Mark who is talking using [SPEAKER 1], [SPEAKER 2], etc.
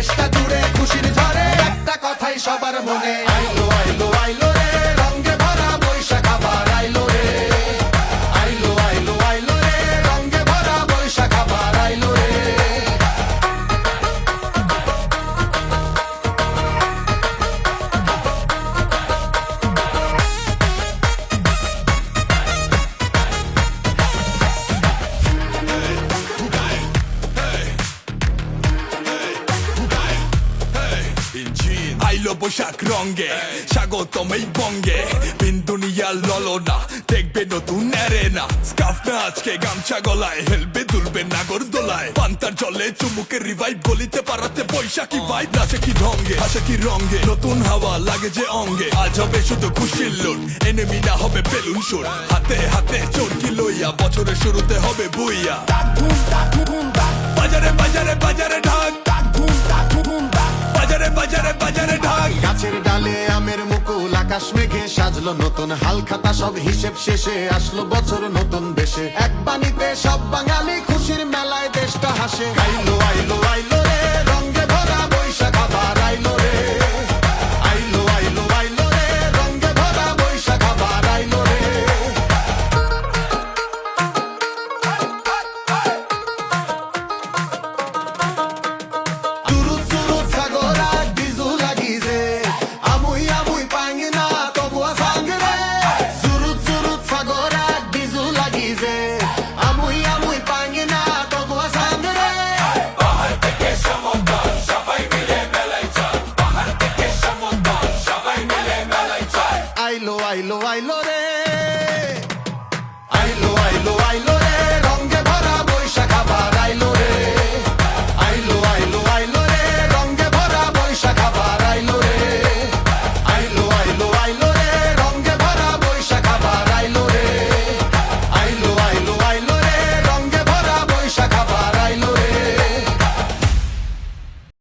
[SPEAKER 1] দেশটা জুড়ে খুশির ঝড়ে একটা কথাই সবার মনে, আইলো আইলো আইলো রে রঙে ভরা বৈশাখ আবার আইলো রে, আইলো আইলো আইলো রে রঙে ভরা বৈশাখ আবার আইলো রে।
[SPEAKER 2] আইলো বৈশাখ রঙে স্বাগতম এই বঙ্গে, বিন দুনিয়া ললনা দেখবে নতুন এরেনা, স্কার্ফ না আজকে গামছা গলায়, হেলবে দুলবে নাগর দোলায়, পান্তার জলে চুমুকের রিভাইভ, গলিতে পারাতে বৈশাখী ভাইব, নাচে কি ঢঙ্গে হাসে কি রঙে, নতুন হাওয়া লাগে যে অঙ্গে, আজ হবে শুধু খুশির লুট, এনিমি না হবে বেলুন শুট, হাতে হাতে চরকি লইয়া বছরের শুরুতে হবে বুইয়া, বাজারে বাজারে বাজারে ঢাক, বাজারে বাজারে বাজারে ঢাক।
[SPEAKER 1] গাছের ডালে আমের মুকুল, আকাশ মেঘে সাজলো নতুন হালখাতা, সব হিসেব শেষে আসলো বছর নতুন বেশে, এক বাণীতে সব বাঙালি খুশির মেলায় দেশটা হাসে, আইলো আইলো আইলো